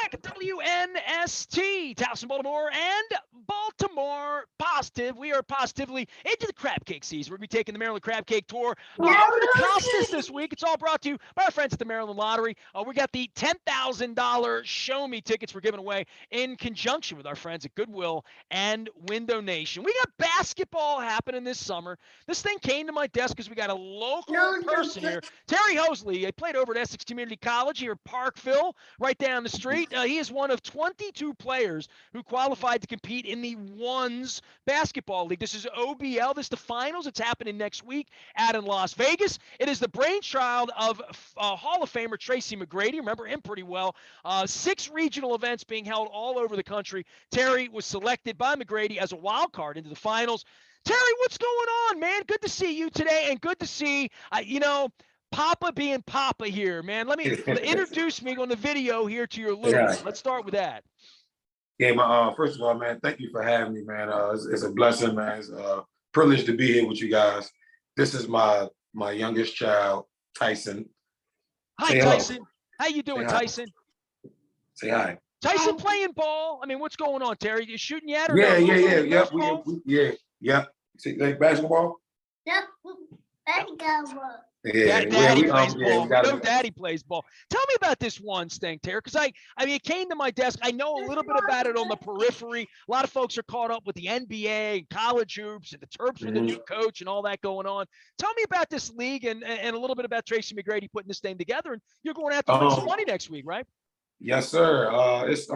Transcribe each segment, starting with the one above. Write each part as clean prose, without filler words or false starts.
back. WNST, Towson, Baltimore, and Baltimore Positive. We are positively into the crab cake season. We're going to be taking the Maryland Crab Cake Tour over to Costas this week. It's all brought to you by our friends at the Maryland Lottery. We got the $10,000 Show Me tickets we're giving away in conjunction with our friends at Goodwill and Window Nation. We got basketball happening this summer. This thing came to my desk because we got a local person here, Terry Hosley. He played over at Essex Community College here at Parkville, right down the street. He is one of 22 players who qualified to compete in the Ones Basketball League. This is OBL. This is the finals. It's happening next week out in Las Vegas. It is the brainchild of Hall of Famer Tracy McGrady. Remember him pretty well. 6 regional events being held all over the country. Terry was selected by McGrady as a wild card into the finals. Terry, what's going on, man? Good to see you today, and good to see, Papa being Papa here, man. Let me introduce me on the video here to your little one. Let's start with that. Yeah, first of all, man, thank you for having me, man. It's a blessing, man. It's a privilege to be here with you guys. This is my youngest child, Tyson. Hi, Tyson. How you doing, Tyson? Say hi. Tyson playing ball? I mean, what's going on, Terry? You shooting yet or yeah, no? Yep. See, like basketball? Yep. Basketball. Daddy plays ball. We know Daddy plays ball. Tell me about this Ones thing, Terry, because I mean, it came to my desk. I know a little bit about it on the periphery. A lot of folks are caught up with the NBA and college hoops and the Terps with the new coach and all that going on. Tell me about this league and a little bit about Tracy McGrady putting this thing together. And you're going out to win some money next week, right? Yes, sir. It's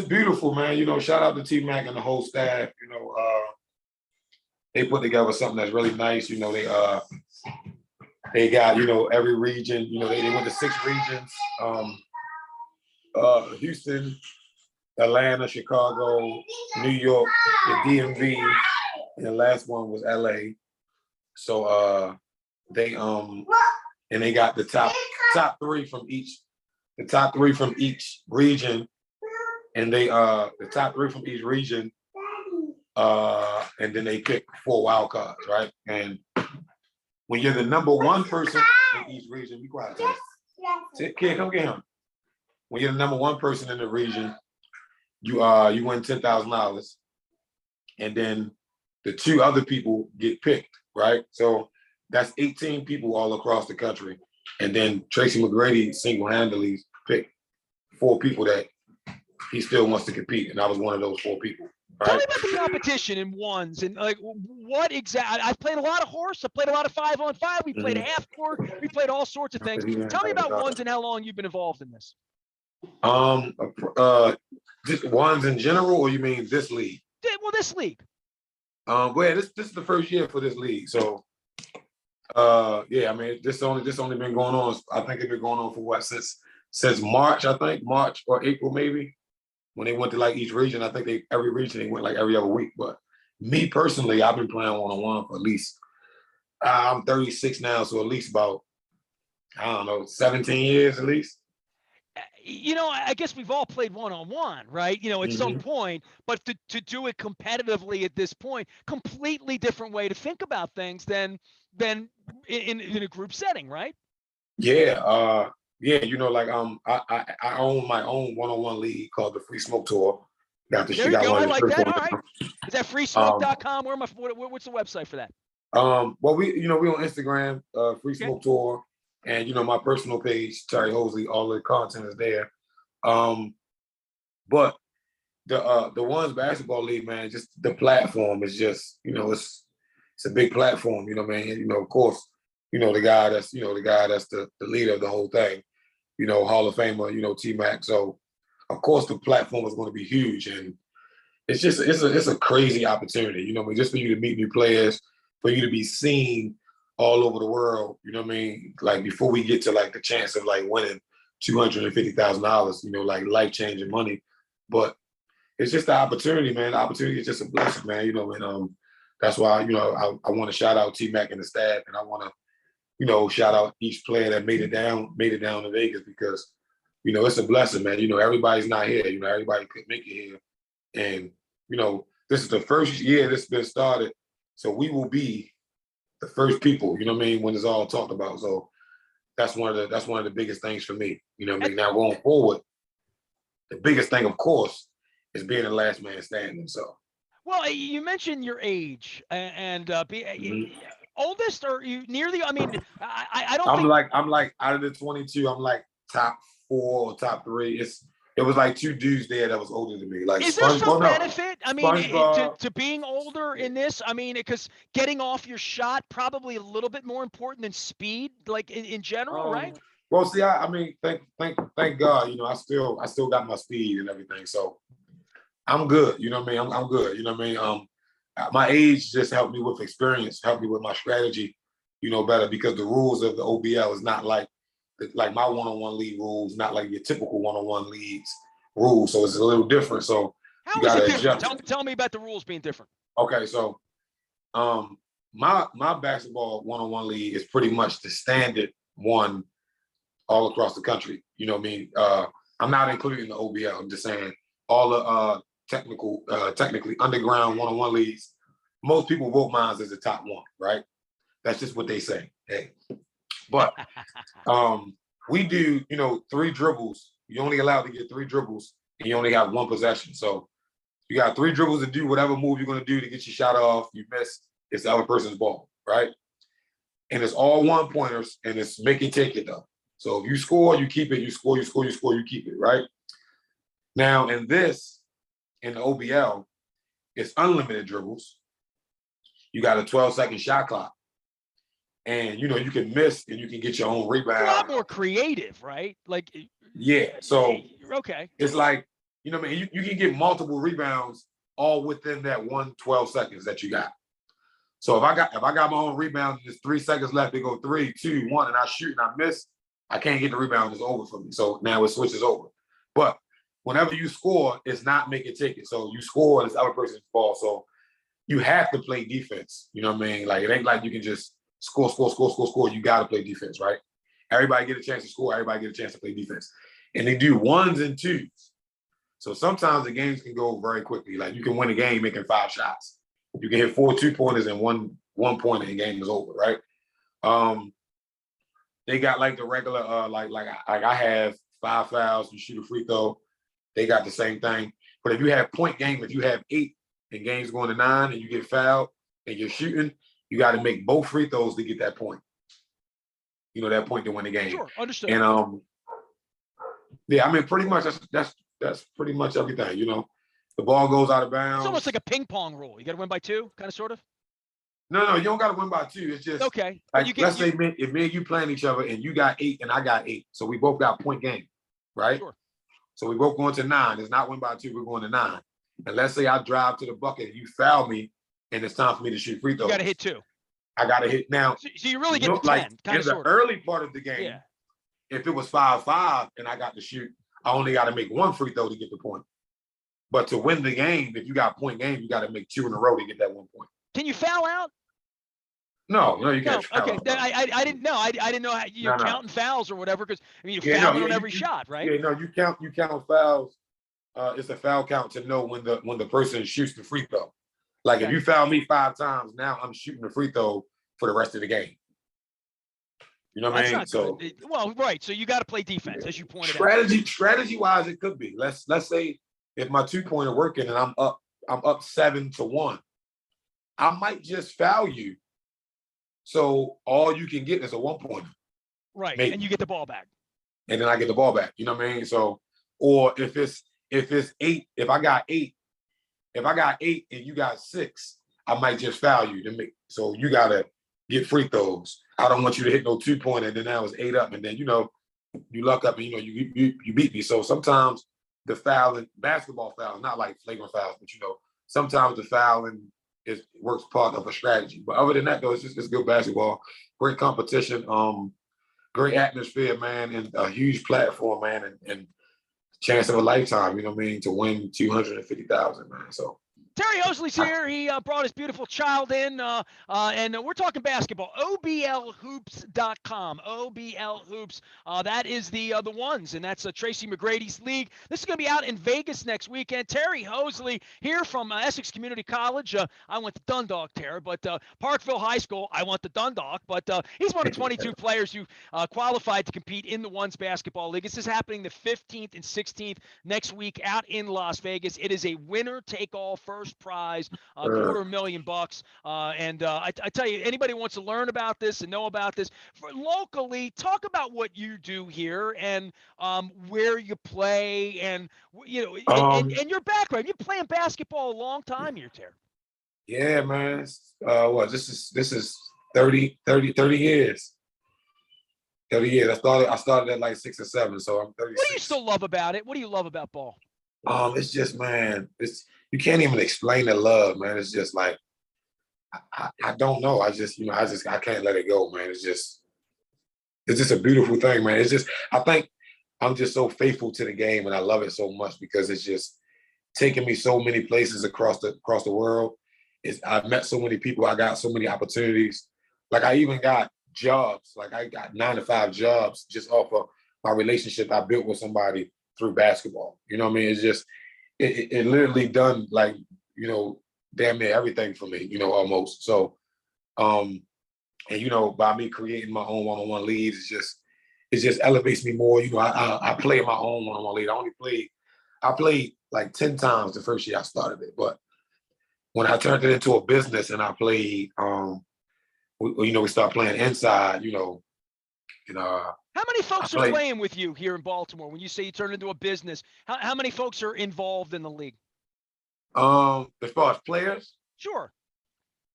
beautiful, man. You know, shout out to T-Mac and the whole staff. You know, they put together something that's really nice. You know, they got, you know, every region. You know, they went to 6 regions. Houston, Atlanta, Chicago, New York, the DMV, and the last one was LA. So they got the top 3 from each. The top 3 from each region, and the top 3 from each region, and then they pick 4 wild cards, right? And when you're the number 1 person in each region, be quiet. Kid, come get him. When you're the number 1 person in the region, you win $10,000, and then the 2 other people get picked, right? So that's 18 people all across the country, and then Tracy McGrady single-handedly picked 4 people that he still wants to compete, and I was one of those 4 people. Right? Tell me about the competition in Ones and like what exactly. I've played a lot of horse. I played a lot of 5-on-5. We played a half court. We played all sorts of things. Tell me about Ones and how long you've been involved in this. Just Ones in general, or you mean this league? Well, this league. Well, this is the first year for this league, so yeah. I mean, this only been going on. I think it's been going on for what since March. I think March or April maybe. When they went to like each region, I think every region they went like every other week. But me personally, I've been playing one-on-one for at least, I'm 36 now, so at least about, I don't know, 17 years at least. You know, I guess we've all played one-on-one, right? You know, at some point, but to do it competitively at this point, completely different way to think about things than in a group setting, right? Yeah. Yeah, you know, like I own my own one-on-one league called the Free Smoke Tour. There you go. I like that. All right. Is that freesmoke.com? What's the website for that? Well, we on Instagram, Free Smoke Tour, and you know my personal page, Terry Hosley. All the content is there. But the Ones Basketball League, man, just the platform is just, you know, it's a big platform. You know what I mean? You know, of course, you know the guy that's the leader of the whole thing. You know, Hall of Famer, you know, T-Mac. So, of course, the platform is going to be huge, and it's a crazy opportunity. You know, I mean, just for you to meet new players, for you to be seen all over the world. You know what I mean? Like before we get to like the chance of like winning $250,000, you know, like life-changing money, but it's just the opportunity, man. The opportunity is just a blessing, man. You know, and that's why I want to shout out T-Mac and the staff, and I want to, you know, shout out each player that made it down to Vegas, because, you know, it's a blessing, man. You know, everybody's not here. You know, everybody couldn't make it here. And, you know, this is the first year this has been started. So we will be the first people, you know what I mean, when it's all talked about. So that's one of the biggest things for me. You know what I mean? Now going forward, the biggest thing, of course, is being the last man standing. So. Well, you mentioned your age and Mhm. oldest, or you near the? I mean, I don't think. I'm like out of the 22, I'm like top 4 or top 3. It was like 2 dudes there that was older than me. Like Is there some SpongeBob, no, benefit? I mean, SpongeBob. to being older in this? I mean, because getting off your shot probably a little bit more important than speed, like in general, right? Well, see, I mean, thank God, you know, I still got my speed and everything, so I'm good. You know what I mean? I'm good. You know what I mean? My age just helped me with experience, helped me with my strategy, you know, better because the rules of the OBL is not like my one-on-one league rules, not like your typical one-on-one leagues rules. So it's a little different. So How you is got it to different? adjust. Tell me about the rules being different. Okay, so my basketball one-on-one league is pretty much the standard one all across the country. You know what I mean? I'm not including the OBL. I'm just saying all the technically underground one-on-one leagues. Most people vote mine as the top one, right? That's just what they say. Hey, but we do, you know, 3 dribbles. You're only allowed to get 3 dribbles, and you only have 1 possession. So you got 3 dribbles to do whatever move you're going to do to get your shot off. You miss, it's the other person's ball, right? And it's all 1-pointers, and it's make it take it though. So if you score, you keep it. You score, you score, you score, you keep it, right? Now in the OBL, it's unlimited dribbles. You got a 12-second shot clock. And, you know, you can miss and you can get your own rebound. A lot more creative, right? Like, yeah. So okay. It's like, you know what I mean? You can get multiple rebounds all within that 12 seconds that you got. So if I got my own rebound, and there's 3 seconds left, they go 3, 2, 1, and I shoot and I miss, I can't get the rebound, it's over for me. So now it switches over. But whenever you score, it's not make it take it. So you score and it's the other person's ball. So you have to play defense. You know what I mean? Like it ain't like you can just score. You got to play defense, right? Everybody get a chance to score. Everybody get a chance to play defense. And they do 1s and 2s. So sometimes the games can go very quickly. Like you can win a game making 5 shots. You can hit 4 2-pointers and one pointer and the game is over, right? They got like the regular, like I have 5 fouls, you shoot a free throw. They got the same thing. But if you have point game, if you have 8 and games going to 9 and you get fouled and you're shooting, you got to make both free throws to get that point. You know, that point to win the game. Sure, understood. And yeah, I mean, pretty much that's pretty much everything. You know, the ball goes out of bounds. It's almost like a ping pong rule. You got to win by 2, kind of, sort of. No, you don't got to win by 2. It's just okay. Like, let's say if me and you playing each other and you got 8 and I got 8, so we both got point game, right? Sure. So we both going to 9. It's not win by 2. We're going to 9. And let's say I drive to the bucket and you foul me, and it's time for me to shoot free throws. You got to hit 2. I got to hit now. So you really get to 10, like kind in of, the sort of. early part of the game. Yeah. If it was 5-5 and I got to shoot, I only got to make 1 free throw to get the point. But to win the game, if you got point game, you got to make 2 in a row to get that 1 point. Can you foul out? No, you can't. Okay, I didn't know. I didn't know how you're counting fouls or whatever, because I mean you're fouling on every shot, right? Yeah, no, you count fouls. It's a foul count to know when the person shoots the free throw. Like if you foul me 5 times, now I'm shooting the free throw for the rest of the game. You know what I mean? So well, right. So you got to play defense, as you pointed out. Strategy wise, it could be. Let's say if my 2-pointer working and I'm up 7-1, I might just foul you. So all you can get is a 1-pointer. Right. Maybe. And you get the ball back. And then I get the ball back. You know what I mean? So, or if it's 8, if I got 8 and you got 6, I might just foul you to make. So you gotta get free throws. I don't want you to hit no 2-pointer and then that was 8 up, and then you luck up and you beat me. So sometimes the fouling, basketball fouls, not like flagrant fouls, but sometimes the fouling works part of a strategy. But other than that, though, it's good basketball, great competition, great atmosphere, man, and a huge platform, man, and chance of a lifetime. You know what I mean? To win $250,000, man. So Terry Hosley's here. He brought his beautiful child in, and we're talking basketball. OBLHoops.com. OBL Hoops. That is the ones, and that's Tracy McGrady's league. This is going to be out in Vegas next weekend. Terry Hosley here from Essex Community College. I went to Dundalk, Terry, but Parkville High School, I went to Dundalk. But he's one of 22 players who qualified to compete in the ones basketball league. This is happening the 15th and 16th next week out in Las Vegas. It is a winner-take-all first prize, $250,000. I tell you, anybody wants to learn about this and know about this, locally, talk about what you do here and where you play and, and your background. You're playing basketball a long time here, Terry. Yeah, man. This is 30 years. 30 years. I started at like 6 or 7, so I'm 36. What do you still love about it? What do you love about ball? It's just, man, you can't even explain the love, man. It's just like I don't know. I can't let it go, man. It's just a beautiful thing, man. It's just, I think I'm just so faithful to the game and I love it so much because it's just taking me so many places across the world. I've met so many people. I got so many opportunities. Like I even got jobs. Like I got 9-to-5 jobs just off of my relationship I built with somebody through basketball. You know what I mean? It's just, it literally done like, damn near everything for me, almost. So, and by me creating my own one-on-one leagues, it just elevates me more. I play in my own one-on-one league. I played like 10 times the first year I started it, but when I turned it into a business and I played, we start playing inside, How many folks are playing with you here in Baltimore? When you say you turn it into a business, how many folks are involved in the league? As far as players? Sure.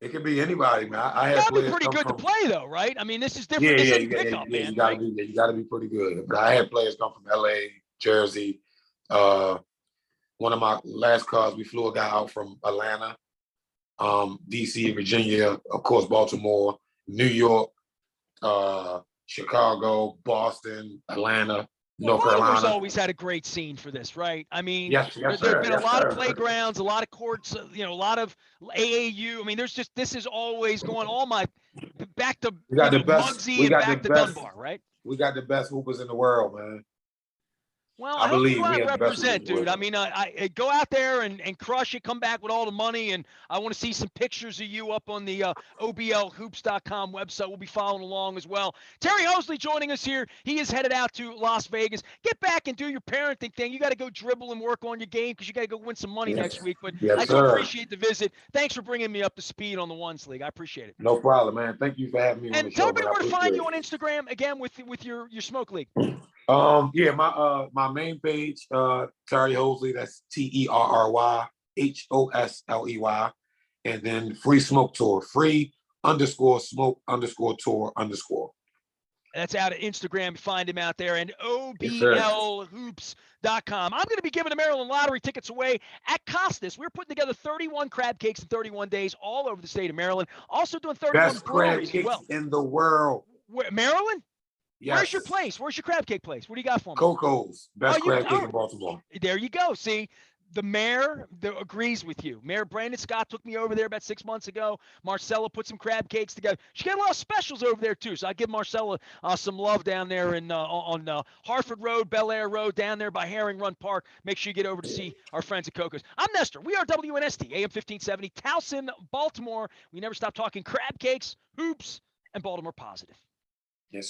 It could be anybody, man. I You had gotta be players pretty good to play, though, right? I mean, this is different. Yeah, This you isn't pickup, man. you gotta be, you gotta be pretty good. But I had players come from LA, Jersey. One of my last cars, we flew a guy out from Atlanta, DC, Virginia, of course, Baltimore, New York, Chicago, Boston, Atlanta, North Baltimore's Carolina. always had a great scene for this, right? I mean, Yes, there's been a lot of playgrounds, a lot of courts, a lot of AAU. I mean, this is always going back to Muggsy and back to Dunbar, right? We got the best hoopers in the world, man. Well, I hope you go out and represent, dude. I mean, I go out there and crush it, come back with all the money, and I want to see some pictures of you up on the OBLHoops.com website. We'll be following along as well. Terry Hosley joining us here. He is headed out to Las Vegas. Get back and do your parenting thing. You got to go dribble and work on your game because you got to go win some money next week. But I do appreciate the visit. Thanks for bringing me up to speed on the Ones League. I appreciate it. No problem, man. Thank you for having me on the show. And tell everybody where to find you on Instagram again with your Smoke League. My main page, Terry Hosley, that's TerryHosley, and then Free Smoke Tour, free_smoke_tour_. That's out at Instagram. Find him out there, and OBLHoops.com. I'm going to be giving the Maryland Lottery tickets away at Costas. We're putting together 31 crab cakes in 31 days all over the state of Maryland. Also doing 31 best crab cakes in the world. Maryland? Yes. Where's your place? Where's your crab cake place? What do you got for me? Coco's, best crab cake in Baltimore. There you go. See, the mayor agrees with you. Mayor Brandon Scott took me over there about 6 months ago. Marcella put some crab cakes together. She got a lot of specials over there too. So I give Marcella some love down there on Hartford Road, Bel Air Road, down there by Herring Run Park. Make sure you get over to see our friends at Coco's. I'm Nestor. We are WNST, AM 1570, Towson, Baltimore. We never stop talking crab cakes, hoops, and Baltimore positive.